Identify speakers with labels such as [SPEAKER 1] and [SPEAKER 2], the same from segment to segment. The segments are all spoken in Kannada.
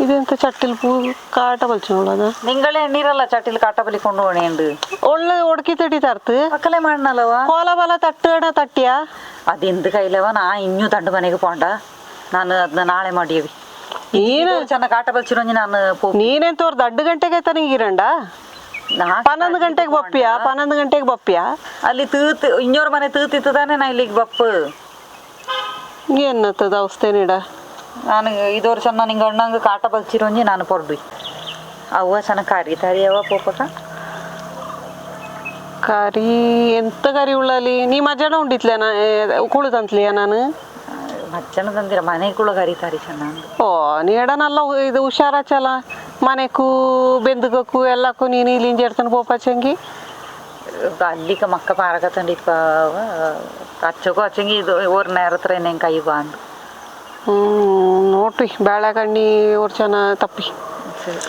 [SPEAKER 1] ಇದೆಂತ ಚಟ್ಟಿಲ್ ಪೂ ಕಾಟ ಬಲ್ಚೋಳದ
[SPEAKER 2] ನಿಂಗಳೇ ಎಣ್ಣೀರಲ್ಲ ಚಟ್ಟಿಲ್ ಕಾಟ ಬಲಿಕೊಂಡು ಒಣೆಂಡು
[SPEAKER 1] ಒಳ್ಳೆ ಒಡಕಿ ತಡಿ ತರ್ತು
[SPEAKER 2] ಅಕ್ಕಲೆ ಮಾಡನಲ್ಲವ
[SPEAKER 1] ಕೋಲ ಬಲ ತಟ್ಟಣ ತಟ್ಟಿಯಾ
[SPEAKER 2] ಅದೆಂದು ಕೈಲವ ನಾ ಇನ್ನೂ ದಂಡು ಮನೆಗೆ ಪೋಂಡ ನಾನು ಅದನ್ನ ನಾಳೆ ಮಾಡಿಯವಿ
[SPEAKER 1] ನೀನು
[SPEAKER 2] ಚೆನ್ನಾಗಿ ಕಾಟ ಬಲ್ಚಿರೋಂಜಿ ನಾನು
[SPEAKER 1] ನೀನೆಂತ ಅವ್ರ 2 ಗಂಟೆಗೆ ತನಗಿರಂಡ 11 ಗಂಟೆಗೆ ಬಪ್ಪಿಯಾ 11 ಗಂಟೆಗೆ ಬಪ್ಪಿಯಾ
[SPEAKER 2] ಅಲ್ಲಿ ತೂತ್ ಇನ್ನೋರ್ ಮನೆ ತೂತಿತ್ತು ತಾನೆ ನಾ ಇಲ್ಲಿಗೆ ಬಪ್ಪು
[SPEAKER 1] ಏನತ್ತದ ಅವಸ್ಥೆ ನೀಡ
[SPEAKER 2] ನಾನು ಇದೋರ್ ಚೆನ್ನ ನಿಂಗೆ ಅಣ್ಣಂಗೆ ಕಾಟ ಬಲ್ಚಿರೋಂಜಿ ನಾನು ಪೊರ್ಡು ಅವ್ವ ಚೆನ್ನಾಗಿ ಕರಿತಾರಿ ಅವ ಪೋಪಕ
[SPEAKER 1] ಕರಿ ಎಂತ ಕರಿ ಉಳ್ಳಲಿ ನೀ ಮಜಾನ ಉಂಡಿತ್ಲೇನ ಕುಳಿತಂತ್ಲಿಯ ನಾನು
[SPEAKER 2] ಮಜ್ಜನ ತಂದಿರ ಮನೆಗಳು ಕರಿತಾರಿ ಚೆನ್ನ
[SPEAKER 1] ಓ ನೀಡನಲ್ಲ ಇದು ಹುಷಾರಾಚಲ್ಲ ಮನೆಗೂ ಬೆಂದುಗಕ್ಕೂ ಎಲ್ಲಕ್ಕೂ ನೀನು ಇಲ್ಲಿಂದ ಇರ್ತಾನೆ ಪೋಪಚ್ಚಂಗಿ
[SPEAKER 2] ಅಲ್ಲಿಕ ಮಕ್ಕ ಪಾರಕತ್ತಂಡಿಪ್ಪ ಅಚ್ಚಗೂ ಅಚ್ಚಂಗಿ ಇದು ಓರ್ ನೇರ ಹತ್ರ ಹೆಂಗೆ ಕೈ ಬಾಂದು
[SPEAKER 1] ನೋಡ್ರಿ ಬಾಳೆಗಣ್ಣಿ ಅವ್ರು ಚೆನ್ನ ತಪ್ಪಿ
[SPEAKER 2] ಸರಿ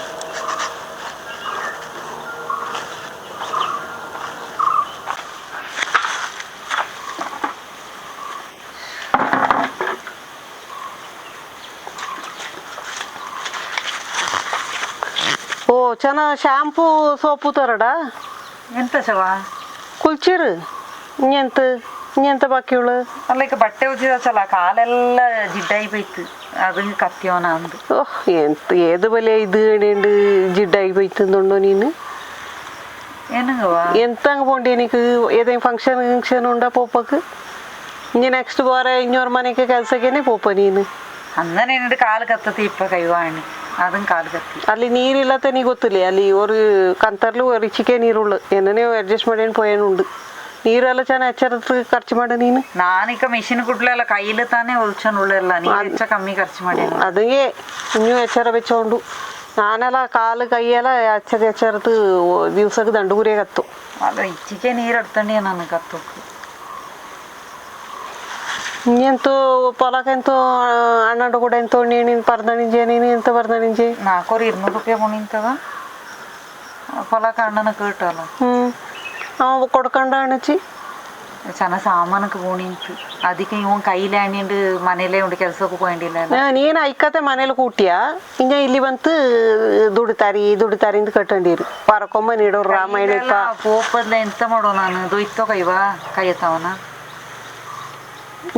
[SPEAKER 1] ಓ ಚೆನ್ನ ಶಾಂಪೂ ಸೋಪು ತರಡ
[SPEAKER 2] ಎಂತ ಶವ
[SPEAKER 1] ಕುಲ್ಚಿರು ಇನ್ನೆಂತ ಬಾಕಿವಳು
[SPEAKER 2] ಅಲ್ಲ ಈಗ ಬಟ್ಟೆ ಉಜ್ಜಿದ ಚಲ ಕಾಲೆಲ್ಲ ಜಿಡ್ಡಾಗಿ ಬೈತು ಅದಕ್ಕೆ ಕತ್ತಿಯವನ ಅಂದು
[SPEAKER 1] ಓಹ್ ಎಂತ ಏದು ಬಲೆ ಇದು ಎಣ್ಣೆಂಡು ಜಿಡ್ಡಾಗಿ ಬೈತಂದುಂಡು ನೀನು
[SPEAKER 2] ಏನಂಗವ
[SPEAKER 1] ಎಂತಂಗೆ ಪೋಂಡಿ ನೀಕು ಏದೇನು ಫಂಕ್ಷನ್ ಉಂಡ ಪೋಪಕ್ಕೆ ಇನ್ನು ನೆಕ್ಸ್ಟ್ ವಾರ ಇನ್ನೋರ್ ಮನೆಗೆ ಕೆಲಸಕ್ಕೇನೆ ಪೋಪ ನೀನು
[SPEAKER 2] ಅಂದನೇನಿಟ್ಟು ಕಾಲು ಕತ್ತತಿ ಇಪ್ಪ ಕೈವಾಣಿ ಅದನ್ನ ಕಾಲು ಕತ್ತಿ
[SPEAKER 1] ಅಲ್ಲಿ ನೀರಿಲ್ಲತ್ತೆ ನೀ ಗೊತ್ತಿಲ್ಲ ಅಲ್ಲಿ ஒரு ಕಂತರ್ಲು ರಿಚಿಕೆ ನೀರುಳ್ಳು ಏನೇ ಅಡ್ಜಸ್ಟ್ ಮಾಡೇನು ಪೋಯೇನು ಉಂಡು ನೀರೆಲ್ಲ ಚೆನ್ನಾಗಿ ಎಚ್ಚರತ್ತು ಖರ್ಚು ಮಾಡ ನೀನು
[SPEAKER 2] ನಾನೀಗ ಮಿಷಿನ್ ಕುಡ್ಲೆಲ್ಲ ಕೈಲಿ ತಾನೇ ಉಳ್ಚನುಳ್ಳೆಲ್ಲ ನೀರು ಹೆಚ್ಚ ಕಮ್ಮಿ ಖರ್ಚು ಮಾಡಿ
[SPEAKER 1] ಅದೇ ಇನ್ನೂ ಎಚ್ಚರ ಬೆಚ್ಚೊಂಡು ನಾನೆಲ್ಲ ಕಾಲು ಕೈಯೆಲ್ಲ ಎಚ್ಚರತ್ತು ದಿವ್ಸಕ್ಕೆ ದಂಡುಗುರಿಯಾಗತ್ತು
[SPEAKER 2] ಅಲ್ಲ ಇಚ್ಚಿಗೆ ನೀರು ಅಡ್ತಂಡಿ ನನಗೆ ಕತ್ತೋಕು
[SPEAKER 1] ಎಂತೂ పొలకెంతో అన్నట్టు కూడా ఎంతో నేను పరదనించే నేను ఎంత పరదనించే
[SPEAKER 2] ನಾಲ್ಕೂರು 200 ರೂಪಾಯಿ ಮುಣಿಂತವ పొలక ಅಣ್ಣನ ಕೇಟಲ್ಲ
[SPEAKER 1] ಅವ ಕೊಡ್ಕೊಂಡ ಅಣಚಿ
[SPEAKER 2] ಚೆನ್ನಾಗಿ ಸಾಮಾನಕ್ಕೆ ಪೋಣಿಂತು ಅದಕ್ಕೆ ಇವ ಕೈಲೇ ಅಣ್ಣಿಂಡು ಮನೇಲೇ ಉಂಡು ಕೆಲ್ಸಕ್ಕೂ ಪೋಯಿಂಡಿಲ್ಲ
[SPEAKER 1] ನೀನು ಐಕ್ಕತೆ ಮನೇಲಿ ಕೂಟಿಯಾ ಹಿಂಗೆ ಇಲ್ಲಿ ಬಂತು ದುಡಿತಾರಿ ಅಂತ ಕಟ್ಟಂಡಿರು ಪರಕೊಮ್ಮ ನೀಡೋರು ರಾಮಾಯಣ
[SPEAKER 2] ಪೋಪದ್ಲೆ ಎಂತ ಮಾಡೋ ನಾನು ದೊಯ್ತೋ ಕೈವಾ ಕೈಯತ್ತವನ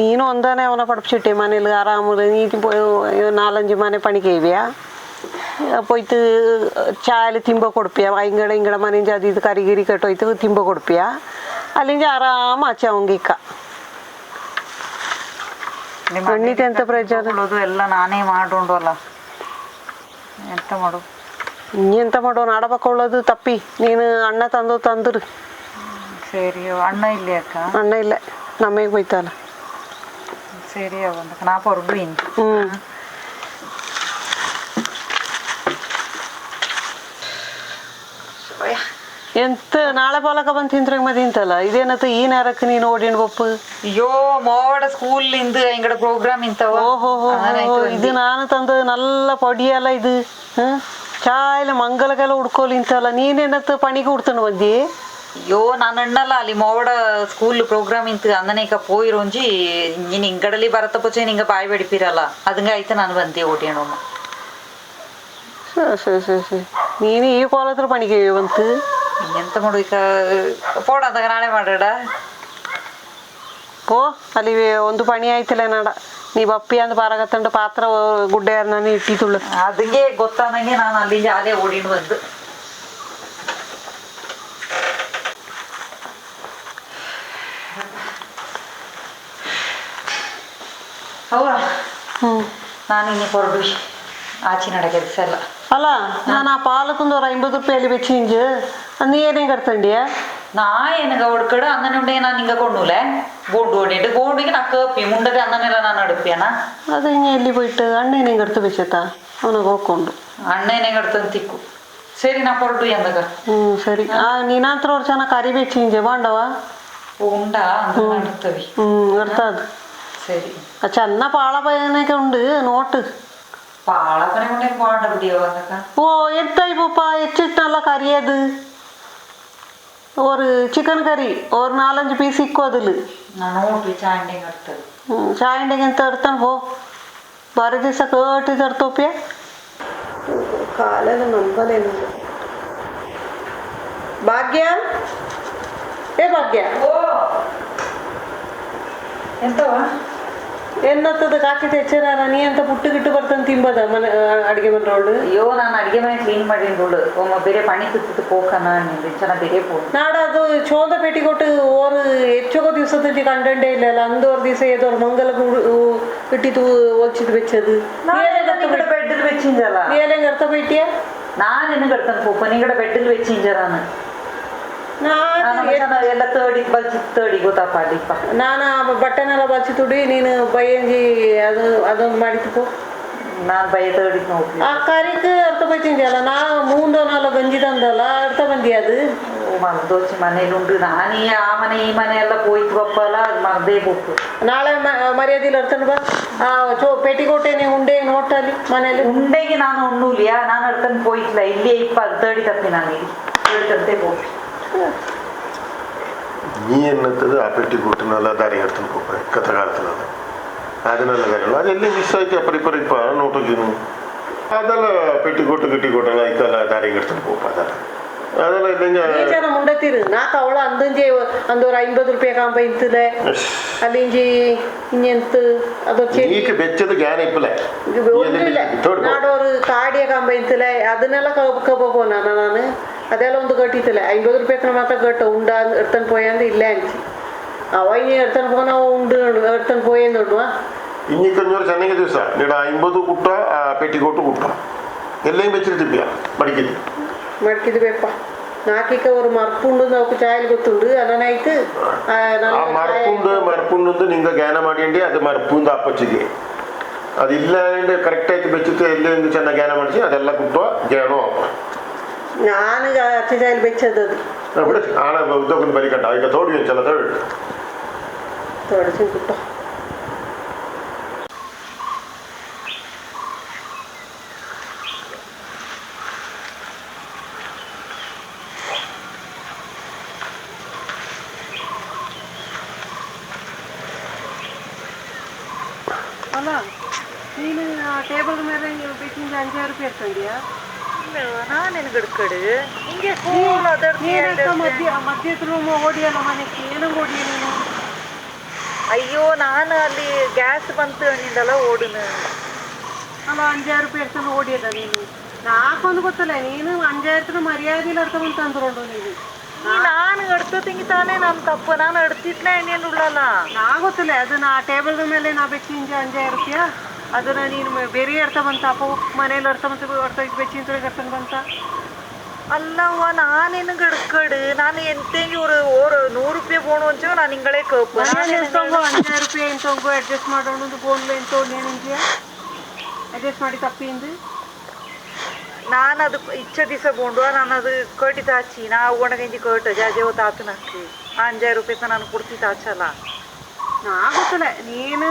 [SPEAKER 1] ನೀನು ಒಂದನೇ ಅವನ ಪಡಪಿಸಿಟ್ಟೆ ಮನೇಲಿ ಆರಾಮ ನೀತಿ 4-5 ಮನೆ ಪಣಿಕೇವ್ಯಾ പോയിട്ട് ചായൽ തിമ്പ കൊടുപ്പിയ ഇങ്ങടെ മನೇഞ്ച അത് ഇത് കറികിരി കെട്ടോയിട്ട് തിമ്പ കൊടുപ്പിയ അല്ലെങ്കിൽ ಆರಾಮ ಆಚೆ ಅವಂಗಿಕ್ಕ ಎಣ್ಣಿತೆ ಎಂತ ಪ್ರಯೋಜನ
[SPEAKER 2] ಎಲ್ಲ ನಾನೇ ಮಾಡೋಣ ಅಲ್ಲ ಎಂತ ಮಾಡು
[SPEAKER 1] ಎಂತ ಮಾಡೋ ನಾಡಬಕೊಳ್ಳೋದು ತಪ್ಪಿ ನೀನು ಅಣ್ಣ ತಂದ್ರು
[SPEAKER 2] ಸರಿ ಅಣ್ಣ ಇಲ್ಲಿ ಅಕ್ಕ
[SPEAKER 1] ಅಣ್ಣ ಇಲ್ಲ ನಮಗೆ ಹೋಯ್ತಲ್ಲ
[SPEAKER 2] ಸರಿ ಅವಂತ ನಾ ಹೊರಡು
[SPEAKER 1] ಎಂತ ನಾಳೆ ಪಾಲಕ ಬಂದು ತಿಂದ್ರೆ ಮತ್ತೆ ತಿಂತಲ್ಲ ಇದೇನತ್ತ ಈ ನೇರಕ್ಕೆ ನೀನು ಓಡಿನ ಬಪ್ಪು
[SPEAKER 2] ಅಯ್ಯೋ ಮೋವಡ ಸ್ಕೂಲ್ ಇಂದ ಇಂಗಡ ಪ್ರೋಗ್ರಾಮ್ ಇಂತವ
[SPEAKER 1] ಓಹೋ ಇದು ನಾನು ತಂದ ನಲ್ಲ ಪೊಡಿಯಲ್ಲ ಇದು ಚಾಯಲ ಮಂಗಲಗೆಲ್ಲ ಉಡ್ಕೋಲಿ ಇಂತಲ್ಲ ನೀನೇನತ್ತ ಪಣಿಗೆ ಉಡ್ತಾನ ಮಧ್ಯೆ
[SPEAKER 2] ಅಯ್ಯೋ ನಾನು ಅಣ್ಣಲ್ಲ ಅಲ್ಲಿ ಮೋವಡ ಸ್ಕೂಲ್ ಪ್ರೋಗ್ರಾಮ್ ಇಂತ ಅಂದನೇಕ ಪೋಯಿರೋಂಜಿ ನೀನು ಇಂಗಡಲಿ ಬರತ್ತ ಪೊಚ್ಚೆ ನಿಂಗೆ ಬಾಯಿ ಬೆಡಿಪಿರಲ್ಲ ಅದಂಗೆ ಆಯ್ತು ನಾನು ಬಂದೆ ಓಡಿಯಣಮ್ಮ
[SPEAKER 1] ಸರಿ ನೀನು ಈ ಕೋಲತ್ರ ಪಣಿಗೆ ಬಂತು
[SPEAKER 2] ಎಂತ ಮಾಡು ಈಗ ಪೋಡ ಅಂದಾಗ ನಾಳೆ ಮಾಡಡ
[SPEAKER 1] ಓ ಅಲ್ಲಿ ಒಂದು ಪಣಿ ಆಯ್ತಿಲ್ಲ ನಾಡ ನೀ ಬಪ್ಪಿ ಅಂದ್ ಬಾರಾಗತ್ತಂಡು ಪಾತ್ರ ಗುಡ್ಡೆ ನಾನು ಇಟ್ಟಿತ್ತುಳ್ಳು
[SPEAKER 2] ಅದಂಗೆ ಗೊತ್ತಾದಂಗೆ ನಾನು ಅಲ್ಲಿಂದ ಅದೇ ಓಡಿನ ಬಂದು ಹೌದಾ ನಾನು ಇನ್ನೇ ಹೊರಡು ಆಚೆ ನಡ ಕೆಲಸ ಎಲ್ಲ
[SPEAKER 1] ಅಲ್ಲ ನಾನು ಆ ಪಾಲಕ್ಕೊಂದು 50 ರೂಪಾಯಲ್ಲಿ ಬೆಚ್ಚಿಂಜು ನೀ ಏನೇನು ಕಟ್ತಂಡಿಯ
[SPEAKER 2] ನಾ ಏನಗ ಒಡ್ಕಡು ಅನ್ನನುಂಡೆ ನಾನು ಹಿಂಗ ಕೊಂಡುಲೆ ಬೋಂಡು ಓಡಿಟ್ಟು ಬೋಂಡಿಗೆ ನಾ ಕಪ್ಪಿ ಮುಂಡದೆ ಅನ್ನನೆಲ್ಲ ನಾನು ಅಡುಪಿಯನ
[SPEAKER 1] ಅದು ಇನ್ನು ಎಲ್ಲಿ போயிட்டு ಅಣ್ಣ ಏನೇನು ಕಟ್ತು ಬೆಚ್ಚತ್ತ ಅವನಿಗೆ ಹೋಗ್ಕೊಂಡು
[SPEAKER 2] ಅಣ್ಣ ಏನೇನು ಕಟ್ತಂದು ತಿಕ್ಕು ಸರಿ ನಾ ಹೊರಡು ಎಂದಾಗ
[SPEAKER 1] ಸರಿ ನೀನಂತ್ರ ಅವ್ರು ಚೆನ್ನಾಗಿ ಕರಿ ಬೆಚ್ಚಿಂಜೆ ಬಾಂಡವ
[SPEAKER 2] ಉಂಡ അടുത്തവി
[SPEAKER 1] എടുത്തത്
[SPEAKER 2] ശരി
[SPEAKER 1] ചെന്ന പാളപ്പനൊക്കെ ഉണ്ട് നോട്ട്
[SPEAKER 2] പാളപ്പനെ കൊണ്ട് പോകണ്ട കുട്ടിയോ
[SPEAKER 1] ഓ എന്തായി പോപ്പാ എച്ചിട്ട് നല്ല കറിയത് ഒരു ചിക്കൻ കറി ഒരു 4-5 പീസ് ഇക്കോ അതില് ചായൻ്റെ ಎಂತ എടുത്താൻ പോ ಬಾರಿ ದಿವಸ ಕೇಟಿ ತರ್ತೋಪಿಯ ಕಾಲೆಲ್ಲ ನಂಬಲೇನು ಭಾಗ್ಯ ಏ ಭಾಗ್ಯ
[SPEAKER 2] ಎಂತವಾ
[SPEAKER 1] ಎನ್ನತ್ತದ ಕಾಕಿ ತೆಚ್ಚರಾರ ನೀ ಅಂತ ಪುಟ್ಟು ಗಿಟ್ಟು ಬರ್ತಾನೆ ತಿಂಬದ ಮನೆ ಅಡಿಗೆ ಮನೆರೋಳು
[SPEAKER 2] ಅಯ್ಯೋ ನಾನು ಅಡಿಗೆ ಮನೆ ಕ್ಲೀನ್ ಮಾಡಿರೋಳು ಒಮ್ಮ ಬೇರೆ ಪಣಿ ತಿತ್ತು ಪೋಕನ ಚೆನ್ನ ಬೇರೆ ಪೋ
[SPEAKER 1] ನಾಡ ಅದು ಚೋದ ಪೇಟಿ ಕೊಟ್ಟು ಓರು ಹೆಚ್ಚೋಗೋ ದಿವಸದ ಕಂಡಂಡೇ ಇಲ್ಲ ಅಂದೋರ್ ದಿವಸ ಏದೋರ್ ಮಂಗಲ ಇಟ್ಟಿತ್ತು ಒಲ್ಚಿದ್ ಬೆಚ್ಚದು
[SPEAKER 2] ಬೆಡ್ಡಿಲ್ വെച്ചിഞ്ചല്ല
[SPEAKER 1] നീ എല്ലാം കടത്ത പോയിട്ടിയാ
[SPEAKER 2] ನಾನು ಏನು ಕಡ್ತಾನೆ ಪೋಪ ನೀಗಡೆ ಬೆಡ್ಡಿಲ್ വെച്ചിഞ്ചರಾನ ಎಲ್ಲ ತೇಡಿ ಗೊತ್ತಾಪಾಡಿಪ್ಪ
[SPEAKER 1] ನಾನು ಬಟ್ಟೆನೆಲ್ಲ ಬಚ್ಚಿ ತುಡಿ ನೀನು ಬಯ್ಯಂಜಿ ಅದೊಂದು ಮಾಡಿತ್ತು ಪೋ
[SPEAKER 2] ನಾನು ಬಯ್ಯ ತೇಡಿದ್ ನೋಡಿ
[SPEAKER 1] ಆ ಕಾರ್ಯಕ್ಕೆ ಅರ್ಥ ಬೈತಿಂಜಲ್ಲ ನಾ ಮೂಂದೋನಲ್ಲ ಗಂಜಿ ತಂದಲ್ಲ ಅರ್ಥ ಬಂದಿ ಅದು
[SPEAKER 2] ಮರ್ದೋಚಿ ಮನೇಲುಂಡು ನಾನೀ ಆ ಮನೆ ಈ ಮನೆ ಎಲ್ಲ ಪೋಯ್ತು ಬಪ್ಪಲ್ಲ ಅದು ಮರ್ದೇ ಬೋಕು
[SPEAKER 1] ನಾಳೆ ಮರ್ಯಾದಿಲ್ಲ ಅರ್ಥನ ಬಾ ಆ ಪೆಟಿಕೋಟೆನೆ ಉಂಡೆ ನೋಟಲ್ಲಿ ಮನೇಲಿ
[SPEAKER 2] ಉಂಡೆಗೆ ನಾನು ಉಣ್ಣೂಲಿಯಾ ನಾನು ಅಡ್ತಂದು ಪೋಯ್ತಿಲ್ಲ ಇಲ್ಲೇ ಇಪ್ಪ ಅದು ತೇಡಿ ತಪ್ಪಿ ನಾನು ಇಲ್ಲಿ ತೇಡಿತಂತೆ ಹೋಗಿ
[SPEAKER 3] നീ എന്നത്തത് ആ പെട്ടിക്കൂട്ടിനുള്ള ധാരി എടുത്തു പോയി കഥ കാലത്തിലാണ് അതിനുള്ള കാര്യങ്ങൾ അതെല്ലാം മിസ്സായിട്ട് അപ്പറിപ്പറ ഇപ്പം നോട്ടൊക്കെയാണ് ಅದೆಲ್ಲ ಪೆಟ್ಟಿಕೋಟು ಗಿಟ್ಟಿಕೋಟೆಲ್ಲ ಐತಲ್ಲ ದಾರಿಗೆ എടുത്തു പോപ്പ ಅದೆಲ್ಲ ಇದ್ದಂಗೆ
[SPEAKER 1] ಜನ ಮುಂಡತ್ತಿರು ನಾಲ್ಕು ಅವಳ ಅಂದಂಜೆ ಒಂದೂರ 50 ರೂಪಾಯಿ ಕಾಂಬ ಇಂತದೆ ಅಲ್ಲಿಂಜಿ ಇನ್ನೆಂತ ಅದು
[SPEAKER 3] ಈಗ ಬೆಚ್ಚದ ಜ್ಞಾನ ಇಪ್ಪಲೆ
[SPEAKER 1] ನಾಡೋರು ಕಾಡಿಯ ಕಾಂಬ ಇಂತಲೆ ಅದನ್ನೆಲ್ಲ ಕಬೋಗೋ ನಾನು ಅದೆಲ್ಲ ಒಂದು ಗಟ್ಟಿತ್ತಲ್ಲ 50 ರೂಪಾಯಿನ ಮಾತ್ರ ಗಟ್ಟ ಉಂಡ ಎಡ್ತನ್ ಪೋಯ ಅಂದ್ರೆ ಇಲ್ಲೇ ಅಂಚಿ ಅವಯ್ಯ ಎಡ್ತನ್ ಪೋನ ಉಂಡು ಎಡ್ತನ್ ಪೋಯ ನೋಡುವ
[SPEAKER 3] ഇനി കഴിഞ്ഞൊരു ചെന്നൈക്ക് ദിവസ ഇവിടെ 50 കുട്ട പെട്ടിക്കോട്ട് കുട്ട എല്ലാം വെച്ചിരുത്തിപ്പിയ മടിക്കല്
[SPEAKER 1] ಮಡ್ಕಿದ್ ಬೇಪ ನಾಕಿಕ ಅವರು ಮರ್ಪುಂಡು ನಾವು ಚಾಯಲ್ ಗೊತ್ತುಂಡು ಅದನ್ನಾಯ್ತು
[SPEAKER 3] ಮರ್ಪುಂಡು ನಿಂಗ ಜ್ಞಾನ ಮಾಡಿಂಡಿ ಅದು ಮರ್ಪುಂದು ಅಪ್ಪಚ್ಚಿಗೆ ಅದಿಲ್ಲ ಕರೆಕ್ಟ್ ಆಯ್ತು ಬೆಚ್ಚಿತ್ತು ಎಲ್ಲಿ ಒಂದು ಚೆನ್ನಾಗಿ ಜ್ಞಾನ ಮಾಡಿಸಿ ಅದೆಲ್ಲ ಕುಟ್ಟುವ ಜ್ಞಾನೋ ಅಪ್ಪ
[SPEAKER 1] ನಾನು ಅಚ್ಚ ಚಾಯಲ್ ಬೆಚ್ಚದು
[SPEAKER 3] ಬಿಡ ಆಣ ಉದ್ಯೋಗ ಬರಿಕಂಡ ಈಗ ತೋಡಿ ಒಂಚಲ
[SPEAKER 1] ತೋಡಿಸಿ ಕುಟ್ಟೋ ಅಲ್ಲ ನೀನು ಟೇಬಲ್ ಮೇಲೆ ಬೇಕಿಂದ 5000 ರೂಪಾಯಿ ಇರ್ತಂಡಿಯಾ
[SPEAKER 2] ನಾನೇನು ಗಡ್ಕಡು ಹಿಂಗೆ
[SPEAKER 1] ಮಧ್ಯದ ರೂಮ್ ಓಡಿಯಲ್ಲ ಮನೆಗೆ ಏನೋ ಓಡಿಯ ನೀನು
[SPEAKER 2] ಅಯ್ಯೋ ನಾನು ಅಲ್ಲಿ ಗ್ಯಾಸ್ ಬಂತು ನಿಂದಲ್ಲ ಓಡುನು
[SPEAKER 1] ಅಲ್ಲ 5000 ರೂಪಾಯಿ ಇರ್ತಲ್ಲ ಓಡಿಯದ ನೀನು ನಾಕೊಂದು ಗೊತ್ತಲ್ಲ ನೀನು 5000 ಮರ್ಯಾದಿಲ್ಲ ಅರ್ಥವಂತ ಅಂದ್ಕೊಂಡು ನೀನು
[SPEAKER 2] ನಾನು ಎಡ್ತು ತಿಂಗಿತಾನೆ ನಮ್ಮ ತಪ್ಪು ನಾನು ಎಡ್ತಿದ್ನ ಎಣ್ಣೆನು ಉಳ್ಳಲ್ಲ
[SPEAKER 1] ನಾ ಗೊತ್ತಿಲ್ಲ ಅದನ್ನ ಆ ಟೇಬಲ್ ಮೇಲೆ ನಾ ಬೆಚ್ಚಿಂಜ 5000 ರೂಪಾಯಿ ಅದನ್ನ ನೀನು ಬೇರೆ ಅರ್ಥ ಬಂತ ಅಪ್ಪ ಮನೇಲಿ ಅರ್ಥ ಬಂತ ಅರ್ಥ ಬೆಚ್ಚಿನ ಅರ್ಥ ಬಂತ
[SPEAKER 2] ಅಲ್ಲವ್ವ ನಾನೇನು ಗಡ್ಕಡು ನಾನು ಎಂತೆಂಗಿ ஒரு 100 ರೂಪಾಯಿ போணும் வச்சோ ನಾನು ನಿಂಗಳೇ ಕೇಳ್ಪು
[SPEAKER 1] 5000 ರೂಪಾಯಿ ಎಂತಂಗೋ ಅಡ್ಜಸ್ಟ್ ಮಾಡೋಣ ಫೋನ್ಲೆ ಎಂತೋ ನೀನಿಂಜಿಯ ಅಡ್ಜಸ್ಟ್ ಮಾಡಿ ತಪ್ಪಿಂದು
[SPEAKER 2] ನಾನು ಅದು ಇಚ್ಛೆ ದಿವಸ ಬೋಂಡುವ ನಾನು ಅದು ಕಟ್ಟಿ ತಾಚಿ ನಾ ಒಣಗಂಜಿ ಕಟ್ಟು ಜಾಜೇವ ತಾತು ನಕ್ಕೆ 5000 ರೂಪಾಯಿ ನಾನು ಕೊಡ್ತಿ ತಾಚಲ್ಲ
[SPEAKER 1] ನಾ ಗೊತ್ತಲ್ಲ ನೀನು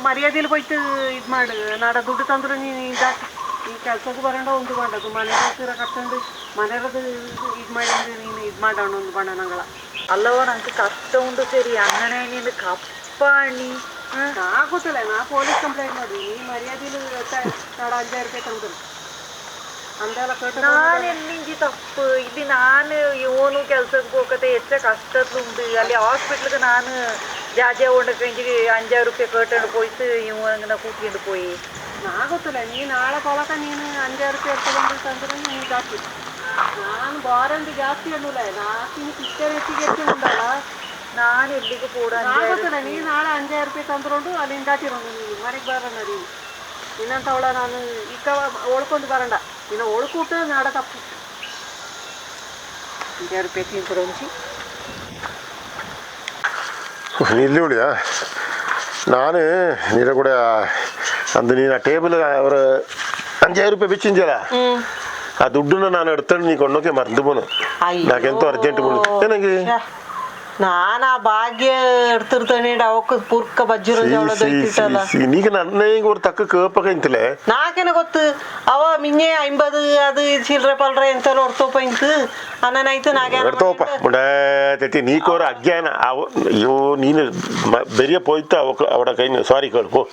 [SPEAKER 1] ಮರ್ಯಾದೆಲಿ ಹೋಯ್ತು ಇದು ಮಾಡು ನಾಡ ದುಡ್ಡು ತಂದ್ರು ನೀನು ಇದಾಕಿ ಈ ಕೆಲ್ಸಕ್ಕೆ ಬರೋಣ ಒಂದು ಮಾಡೋದು ಮನೆಯ ಕಟ್ಕೊಂಡು ಮನೆಯದು ಇದು ಮಾಡಿದ್ರೆ ನೀನು ಇದು ಮಾಡೋಣ ಒಂದು ಬಣ್ಣ ನಂಗಳ
[SPEAKER 2] ಅಲ್ಲವ ನಂಗೆ ಕಷ್ಟ ಉಂಟು ಸರಿ ಅಂಗನೆ ನೀನು ಕಪ್ಪಾಣಿ
[SPEAKER 1] ನಾ ಗೊತ್ತಲ್ಲ ನಾ ಪೊಲೀಸ್ ಕಂಪ್ಲೇಂಟ್ ಮಾಡಿ ನೀ ಮರ್ಯಾದೆಲಿ ನಾಡ 5000 ರೂಪಾಯಿ ತಂದ್ರು
[SPEAKER 2] ನಾನು ಎಲ್ಲಿಂಜಿ ತಪ್ಪು ಇಲ್ಲಿ ನಾನು ಇವನು ಕೆಲ್ಸಕ್ಕೆ ಹೋಗತ್ತೆ ಹೆಚ್ಚ ಕಷ್ಟದುಂಟು ಅಲ್ಲಿ ಹಾಸ್ಪಿಟ್ಲಿಗೆ ನಾನು ಜಾಜೆ ಉಂಡಕಂಜಿ 5000 ರೂಪಾಯಿ ಕಟ್ಟಂಡು ಹೋಯ್ತು ಇವನ ಕೂತ್ಕೊಂಡು போய்
[SPEAKER 1] ನಾ ಗೊತ್ತಿಲ್ಲ ನೀ ನಾಳೆ ಕೊಳಕ ನೀನು 5000 ರೂಪಾಯಿ ಎತ್ಕೊಂಡು ತಂದ್ರೆ ನೀನು ಜಾಸ್ತಿ ನಾನು ಬಾರಂದು ಜಾಸ್ತಿ ಅನ್ನೂಲ ನಾಲ್ಕು ಪಿಕ್ಚರ್ ಹೆಚ್ಚಿಗೆ ಉಂಟಲ್ಲ
[SPEAKER 2] ನಾನು ಎಲ್ಲಿಗೆ ಕೂಡ
[SPEAKER 1] ನಾ ಗೊತ್ತಿಲ್ಲ ನೀ ನಾಳೆ 5000 ರೂಪಾಯಿ ತಂದ್ಕೊಂಡು ಅಲ್ಲಿಂದ ದಾಟಿರೋದು ನೀನು ಮನೆಗೆ ಬರೋಣ ನೀನು ಇನ್ನಂತವಳ ನಾನು ಈಗ ಓಳ್ಕೊಂಡು ಬರೋಣ ಇನ್ನು ಓಳ್ಕೂಟ ನಾಡ ತಪ್ಪು 5000 ರೂಪಾಯಿ ತಿಂದ್ರಂಚಿ
[SPEAKER 3] ನಿಲ್ಲುಳಿಯಾ ನಾನು ನೀರ ಕೂಡ ಅಂದು ನೀನು ಆ ಟೇಬಲ್ ಅವರು 5000 ರೂಪಾಯಿ ಬೆಚ್ಚಿಂಜಲ್ಲ ಆ ದುಡ್ಡನ್ನ ನಾನು ಎಡ್ತಾನೆ ನೀ ಕೊಂಡೋಕೆ ಮರ್ದು ಬೋನು ನಾಕೆಂತೂ ಅರ್ಜೆಂಟ್ ಬೋನು ನನಗೆ
[SPEAKER 1] ನಾನು ಆ ಭಾಗ್ಯ എടുത്തിರ್ತಾನೆ ಅವಕ್ಕೆ ಪೂರ್ಕ ಬಜ್ಜಿರೋ ಜವಳ ದೊಯ್ತಿಟ್ಟಲ್ಲ
[SPEAKER 3] ನೀಗ ನನ್ನ ಈಗ ஒரு ತಕ್ಕ ಕೇಪಕಂತಲೇ
[SPEAKER 1] ನಾಕೇನ ಗೊತ್ತು ಅವ ಮಿನ್ನೆ 50 ಅದು ಚಿಲ್ರೆ ಪಲ್ರೆ ಎಂತೆಲ್ಲ ಹೊಡ್ತೋಪೈಂತು ಅನ್ನನಾಯ್ತು ನಾಗೆ
[SPEAKER 3] ಹೊಡ್ತೋಪ ಮುಡಾತೈತಿ ನೀಕೋರ ಅಜ್ಞಾನ ಅಯ್ಯೋ ನೀನು ಬೆರಿಯ போய்த்து ಅವಡ ಕೈ ಸಾರಿ ಕೇಳ್ಪೋ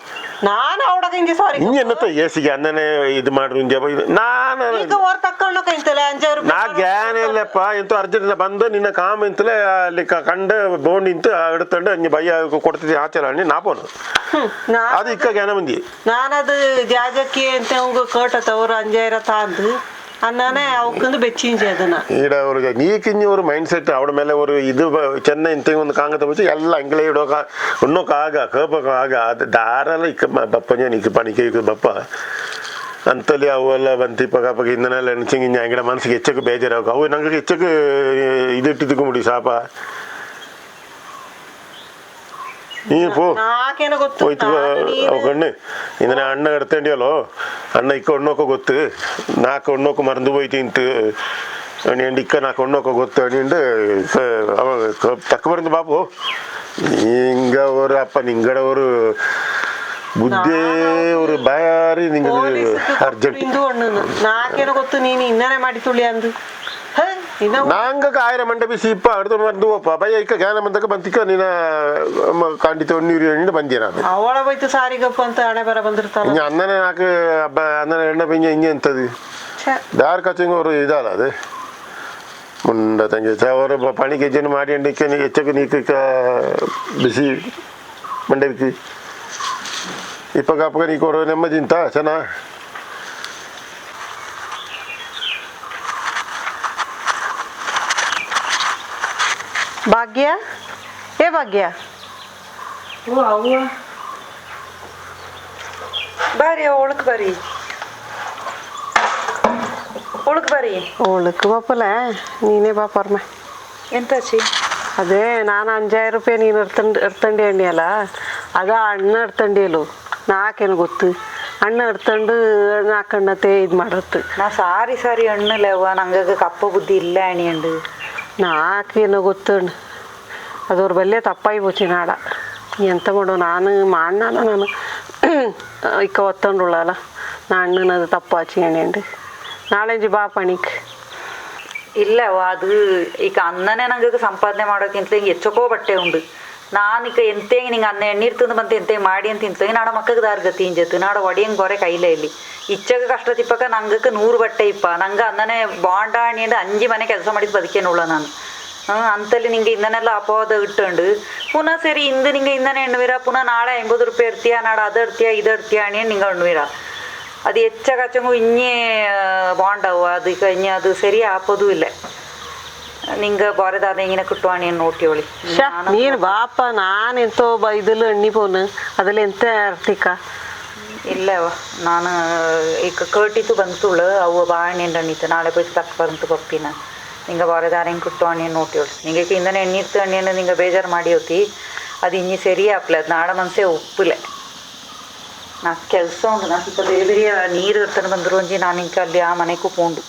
[SPEAKER 1] ನಾನು ಅವಡ ಕೈಂಗೆ ಸಾರಿ
[SPEAKER 3] ನೀ ಏನತ್ತ ಏಸಿಗೆ ಅನ್ನನೇ ಇದು ಮಾಡ್ರು ನಾನು
[SPEAKER 1] ಈಗ ಹೊರ ತಕ್ಕೊಂಡು ಕೈಂತಲೆ 5 ರೂಪಾಯಿ
[SPEAKER 3] ನಾ ಜ್ಞಾನ ಇಲ್ಲಪ್ಪ ಎಂತೂ ಅರ್ಜೆಂಟ್ ಬಂದು ನಿನ್ನ ಕಾಮ ಇಂತಲೇ ಅಲ್ಲಿ ಕಂಡು ಬೋಂಡ್ ಇಂತು എടുത്തുണ്ട് ಅഞ്ഞ ಭಯ ಕೊಡ್ತಿದ್ದೆ ಆಚರಣೆ ನಾ ಪೋನು ಅದು ಇಕ್ಕ ಜ್ಞಾನ ಬಂದಿ
[SPEAKER 1] ನಾನದು ಜಾಜಕ್ಕೆ ಅಂತ ಅವಂಗ ಕೇಟತ್ತವ್ರು 5000 ತಾಂದು ಅನ್ನನೇ ಅವಕ್ಕಂದು ಬೆಚ್ಚಿಂಜಿ ಅದನ್ನ
[SPEAKER 3] ಈಡ ಅವ್ರಿಗೆ ನೀಕಿಂಜಿ ஒரு ಮೈಂಡ್ ಸೆಟ್ ಅವಡ ಮೇಲೆ ஒரு ಇದು ಚೆನ್ನೈ ಇಂತ ಒಂದು ಕಾಂಗತ ಬಚ್ಚಿ ಎಲ್ಲ ಅಂಗ್ಲೇ ಇಡೋಕ ಉಣ್ಣೋಕಾಗ ಕೇಪಕಾಗ ಅದು ದಾರಲ್ಲ ಇಕ್ಕ ಬಪ್ಪಂಜ ನಿಕ್ಕ ಪಣಿಕೆ ಇಕ್ಕ ಬಪ್ಪ ಅಂತಲ್ಲಿ ಅವೆಲ್ಲ ಬಂತು ಪಕ್ಕ ಇಂದನೆಲ್ಲ ಎಣ್ಸಿಂಗ್ ಇಂಜ ಅಂಗಡ ಮನಸ್ಸಿಗೆ ಹೆಚ್ಚಕ್ಕೆ ಬೇಜಾರಾಗ ಅವು ನಂಗೆ ಹೆಚ್ಚಕ್ಕೆ ಇದಿಟ್ಟಿದ್ದಕ್ಕೂ ಮುಡಿ ಸಾಪ നീ പോ പോയിട്ട് അവക്കണ്ണ് ഇന്നലെ അണ്ണ എടുത്തേണ്ടിയല്ലോ അണ്ണ ഇക്ക ഒണ്ണൊക്കെ ಗೊತ್ತು ನಾಲ್ಕು ಒಣ್ಣೊಕ್ಕೆ ಮರಂದು ಹೋಯ್ತು ಇಂತು ಅಣಿಯಂಡು ಇಕ್ಕ ನಾಲ್ಕು ಒಣ್ಣೊಕ್ಕೆ ಗೊತ್ತು ಅಣಿಯಂಡು ಅವ ತಕ್ಕ ಬರಂದು ಬಾಪು ಹಿಂಗ ಅವರು ಅಪ್ಪ ನಿಂಗಡ ಅವರು ಬುದ್ಧಿ ஒரு ಬಾರಿ ನಿಂಗೆ ಅರ್ಜೆಂಟ್
[SPEAKER 1] ನಾಕೇನೋ ಗೊತ್ತು ನೀನು ಇನ್ನನೇ ಮಾಡಿ ತುಳಿ ಅಂದು
[SPEAKER 3] நாங்க 1000 ಮಂಡ ಬಿಸಿ ಇಪ್ಪ அடுத்த ಮರಂದು ಹೋಪ ಭಯ ಇಕ್ಕ ಜ್ಞಾನ ಬಂದಕ್ಕೆ ಬಂತಿಕ್ಕ ನೀನ ಖಂಡಿತ ಒಣ್ಣೀರು ಬಂದಿಯ ನಾನು
[SPEAKER 1] ಅವಳ ಹೋಯ್ತು ಸಾರಿಗಪ್ಪ ಅಂತ ಹಣೆ ಬರ ಬಂದಿರ್ತಾರ
[SPEAKER 3] ഇനി അന്നനെ നാക്ക് അന്നനെ എണ്ണ പിഞ്ഞ ഇനി എന്തത് ದಾರ ಕಚ್ಚಂಗ ಅವರು ಇದಲ್ಲ ಅದು ಮುಂಡ ತಂಗಿ ಅವರು ಪಣಿಗೆ ಹೆಜ್ಜೆನು ಮಾಡಿ ಅಂಡಿಕ್ಕೆ ಹೆಚ್ಚಕ್ಕೆ ನೀಕ ಬಿಸಿ ಮಂಡವಿಕ್ಕಿ ಇಪ್ಪಗ ಅಪ್ಪಗ ನೀ ಕೊಡೋ ನೆಮ್ಮದಿ ಇಂತ ಚೆನ್ನ
[SPEAKER 1] ಭಾಗ್ಯ ಏ ಭಾಗ್ಯ
[SPEAKER 2] ಓ ಅವ್ವ ಬಾರಿ ಒಳಕ್ ಬಾರಿ ಒಳಕ್ ಬಾರಿ
[SPEAKER 1] ಒಳಕ್ ಬಾಪಲ್ಲ ನೀನೇ ಬಾಪರ್ಮ
[SPEAKER 2] ಎಂತ ಚಿ
[SPEAKER 1] ಅದೇ ನಾನು 5000 ರೂಪಾಯಿ ನೀನು ಎಡ್ತಂಡಿ ಅಣ್ಣಿ ಅಲ್ಲ ಅದ ಅಣ್ಣ ಎಡ್ತಂಡಿಯಲು ನಾಕೇನು ಗೊತ್ತು ಅಣ್ಣ ಎಡ್ತಂಡು ನಾಕಣ್ಣತೆ ಇದು ಮಾಡತ್ತು
[SPEAKER 2] ನಾ ಸಾರಿ ಅಣ್ಣಲ್ಲವ್ವ ನಂಗೆ ಕಪ್ಪ ಬುದ್ಧಿ ಇಲ್ಲ ಅಣಿಯಂಡು
[SPEAKER 1] ನಾಕೇನೋ ಗೊತ್ತು ಅದವ್ರ ಬಲ್ಲೆ ತಪ್ಪಾಗಿ போச்சு ನಾಡ ಎಂತ ಮಾಡೋ ನಾನು ನಾನು ಇಕ್ಕ ಒತ್ತಂಡುಳ್ಳಲ್ಲ ನಾ ಅಣ್ಣನದು ತಪ್ಪಾಚಿ ಎಣ್ಣೆಂಡು ನಾಳೆಂಜಿ ಬಾ ಪಣಿಕ್
[SPEAKER 2] ಇಲ್ಲವ ಅದು ಈಗ ಅನ್ನನೇ ನಂಗೆ ಸಂಪಾದನೆ ಮಾಡೋಕ್ಕಿಂತ ಹಿಂಗೆ ಹೆಚ್ಚಕೋ ಬಟ್ಟೆ ಉಂಡು ನಾನು ಈಗ ಎಂತೇಂಗೆ ನಿಂಗೆ ಅನ್ನ ಎಣ್ಣೀರು ತಿಂದು ಬಂತು ಎಂತೇಂಗೆ ಮಾಡಿ ಅಂತ ತಿಂತೇವೆ ನಾಡ ಮಕ್ಕಗೆ ದಾರ್ಗತಿ ಇಂಜತ್ತು ನಾಡ ಒಡಿಯಂಗೆ ಗೊರೆ ಕೈಲೇ ಇಲ್ಲಿ ಇಚ್ಚಗ ಕಷ್ಟ ತಿಪ್ಪಕ ನಂಗಕ್ಕೆ 100 ಬಟ್ಟೆ ಇಪ್ಪ ನಂಗೆ ಅನ್ನನೇ ಬಾಂಡಾಣಿ ಅಂದು 5 ಮನೆ ಕೆಲಸ ಮಾಡಿದ್ದು ಬದುಕೇನುಳ್ಳ ನಾನು ಅಂತಲ್ಲಿ ನಿಂಗೆ ಇಂದನೆಲ್ಲ ಅಪವಾದ ಇಟ್ಟುಂಡು ಪುನಃ ಸರಿ ಇಂದು ನಿಂಗೆ ಇಂದನೆ ಎಣ್ಣುವೀರ ಪುನಃ ನಾಳೆ 50 ರೂಪಾಯಿ ಇರ್ತೀಯ ನಾಳೆ ಅದು ಇಡ್ತೀಯ ಇದು ಇಡ್ತೀಯ ಅಣಿ ನಿಂಗೆ ಎಣ್ಣುವೀರ ಅದು ಹೆಚ್ಚಗಚ್ಚಂಗು ಇನ್ನೇ ಬಾಂಡವು ಅದಕ್ಕೆ ಇನ್ನೇ ಅದು ಸರಿ ಆಪೋದು ಇಲ್ಲ ನಿಂಗೆ ಬಾರದಾದ ಹಿಂಗಿನ ಕುಟ್ಟುವಾಣಿ ನೋಟಿಯೋಳಿ
[SPEAKER 1] ನೀನು ಬಾಪ ನಾನು ಎಂತೋ ಇದಲು ಎಣ್ಣಿ ಪೋನು ಅದ್ರಲ್ಲಿ ಎಂತ ಅರ್ತಿಕ
[SPEAKER 2] ಇಲ್ಲವ ನಾನು ಈಗ ಕಟ್ಟಿತ್ತು ಬಂತುಳು ಅವು ಬಾಣಿ ಎಣ್ಣೀತು ನಾಳೆ போய் ತಕ್ಕ ಬಂತು ಪಪ್ಪಿನ ನಿಂಗೆ ಬಾರದಾರ ಹಿಂಗೆ ಕುಟ್ಟುವಾಣಿ ನೋಟಿಯೋಳಿ ನಿಂಗೆ ಇಂದನೆ ಎಣ್ಣೀರ್ತು ಎಣ್ಣೆಯನ್ನು ನಿಂಗೆ ಬೇಜಾರು ಮಾಡಿ ಹೋತಿ ಅದು ಇನ್ನಿ ಸರಿ ಆಪ್ಲೆ ಅದು ನಾಡ ಮನಸ್ಸೇ ಒಪ್ಪಲೆ ನಾ ಕೆಲಸ ಉಂಟು ನಾ ಸ್ವಲ್ಪ ಬೇರೆ ಬೇರೆ ನೀರು ಇರ್ತಾನೆ ಬಂದರು ಒಂಜಿ ನಾನು ಇಂಕ ಅಲ್ಲಿ ಆ ಮನೆಗೂ ಪೋಂಡು